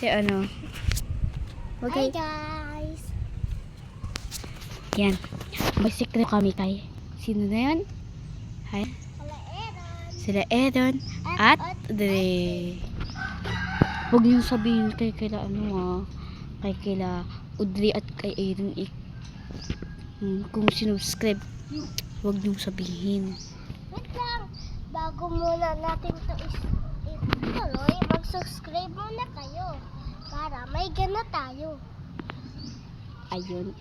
Si ano. Hi guys! Yan. May secret kami kay. Sino na yan? Hi. Hello Aaron! Sila Aaron at Audrey. Huwag niyong sabihin kay kila kay kila Audrey at kay Aaron kung sinubscribe. Huwag niyong sabihin. Wait lang! Bago muna natin ito ituloy, mag-subscribe muna kayo para may gana tayo. Ayun.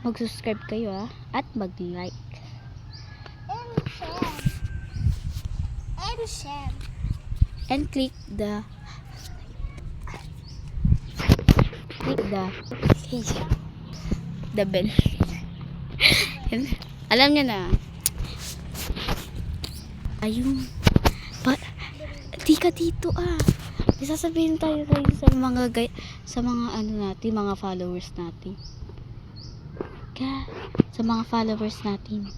Mag-subscribe kayo at mag-like. And share. And share. And click the bell. Alam niyo na. Ayun. Di ka dito May sasabihin tayo kayo sa mga ano natin, mga followers natin. Sa mga followers natin.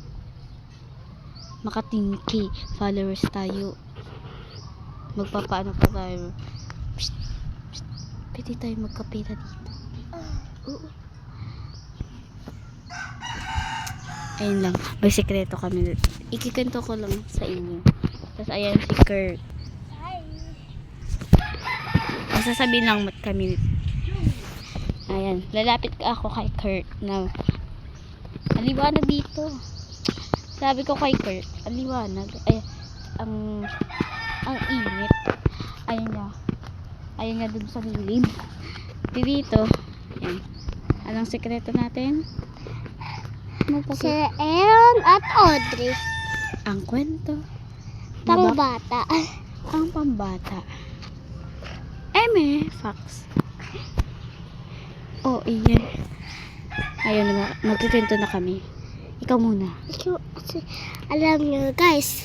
Makatingki followers tayo. Magpapaano pa tayo. Psst, psst. Pwede tayo magkapera dito. Oo. Ayun lang. May sekreto kami. Ikikwento ko lang sa inyo. Tapos ayan si Kurt. Hi! Masasabihin lang kami. Ayan. Lalapit ako kay Kurt na aliwanag dito. Sabi ko kay Kurt, aliwanag. Ay, ang init. Ayun nga dun sa lilim. Dito. Ayan. Anong sekreto natin? Si Aaron at Audrey. Ang kwento. Pangbata. Ang pambata. Fox. Oh, iyan. Ayun na, magkikwento na kami. Ikaw muna. Alam nyo guys,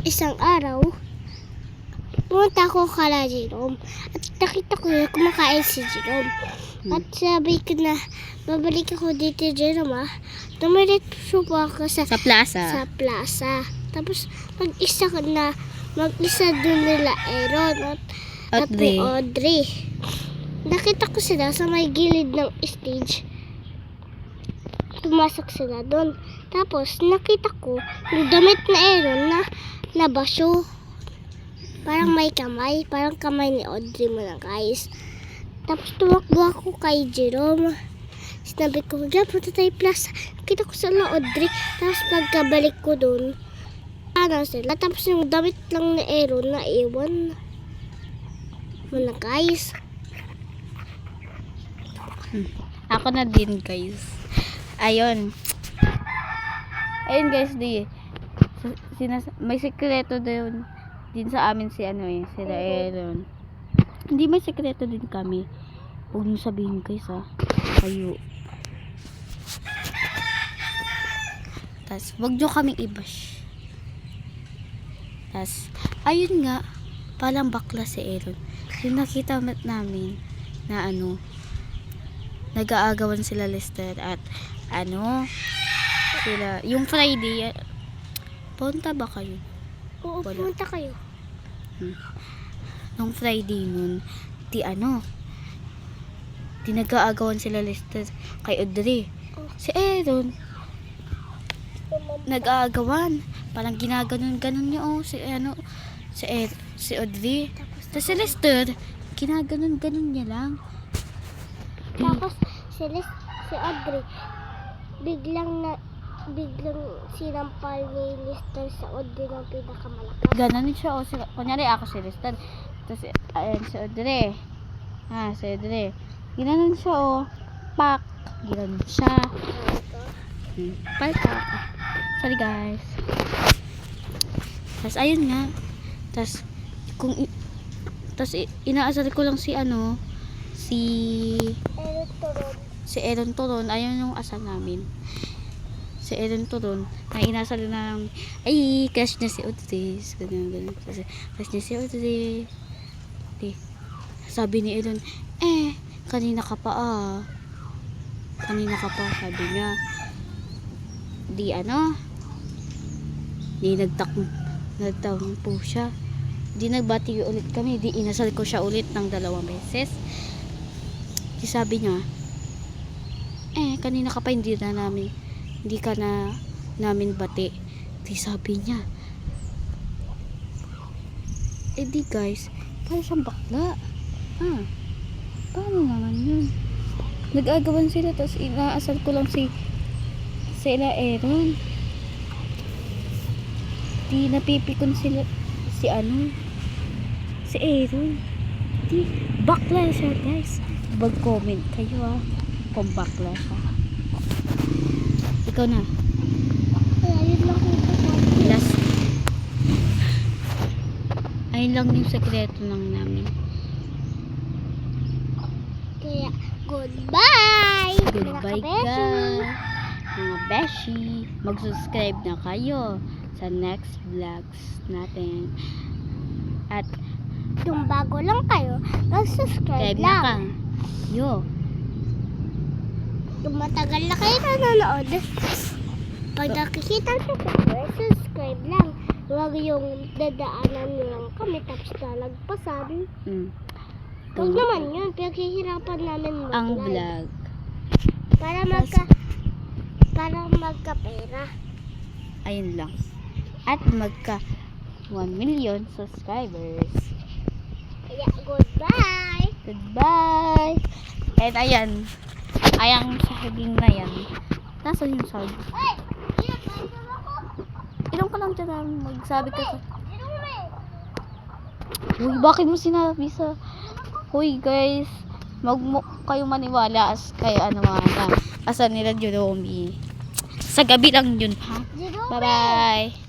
isang araw, pumunta ako kala Jerome at nakita ko yung kumakain si Jerome. At sabi ko na, babalik ako dito Jerome Tumiritso po ako sa plaza. Tapos mag-isa dun nila Aaron at ni Audrey. Nakita ko sila sa may gilid ng stage. Pumasok sila doon. Tapos nakita ko yung damit na Aaron na baso. Parang may kamay. Parang kamay ni Audrey mo na guys. Tapos tumakbo ako kay Jerome. Sinabi ko, diyan punta tayo plaza. Nakita ko sila Audrey. Tapos pagkabalik ko doon, sila. Tapos yung damit lang ni Aaron na iwan mo na guys. Ako na din guys. Ayun guys, may sekreto din sa amin sila Aaron. Hindi, may sekreto din kami. Huwag niyo sabihin guys kayo. Tas huwag niyo kaming i-bash. Tas ayun nga, palang bakla si Aaron. Yung nakita namin na nag-aagawan sila Lester at sila yung Friday. Punta ba kayo? Oo, punta kayo. Nung Friday nun, di nag-aagawan sila Lester kay Audrey. Si Aaron nag-aagawan, parang ginaganon-ganon niya si Audrey. Tapos si Lester ginaganon-ganon niya lang. Tapos si Audrey biglang sinampal ni Lester sa Audrey ng pinakamalakas. Ganon siya kunyari ako si Lester. Tapos ayan si Audrey. Si Audrey. Ginanon siya pak. Ginanon siya. Palka. Sorry guys. Tapos ayun nga. Tapos inaasar ko lang si Aaron Turon. Ayun yung asal namin. Si Aaron Turon. Na inasal na lang. Ay, crush niya si Audrey. Ganun. Crush niya si Audrey. Sabi ni Aaron, kanina ka pa sabi niya. Di nagtakbo siya. Di nagbati ulit kami. Di inasal ko siya ulit ng 2 beses. Di sabi niya, kanina ka pa hindi ka na namin bati. Di sabi niya, di guys, parang siyang bakla. Paano naman yun? Nag-agawan sila, tapos inaasal ko lang si Aaron. Di napipikon sila si Aaron. Di bakla siya guys. Mag-comment kayo kung bakla siya. Ikaw na. Ayun lang ito. Last. Ayun lang yung sekreto lang namin. Kaya, goodbye! Goodbye guys. Mga beshi. Mag-subscribe na kayo sa next vlogs natin. At Kung bago lang kayo, mag-subscribe subscribe na ka. lang. Yo. Kung matagal na kayo nanonood, pag nakikita nyo kayo, subscribe lang. Huwag yung dadaanan nyo lang kami tapos lalagpasan. Huwag naman yun, pinaghihirapan namin Ang mag-live. vlog. Para magka-pera. Ayun lang. At magka 1 million subscribers. Kaya, goodbye! Goodbye! And ayan. Ayang saging na yan. Nasaan yung saging? Hey! Pinapayos ako! Ilang ka lang dyan magsabi ka sa... Sino mo Uy, bakit mo sinabi sa... Uy guys, kayo maniwala kay asan nila Jerome. Sa gabi lang yun ha. Jerome! Bye bye.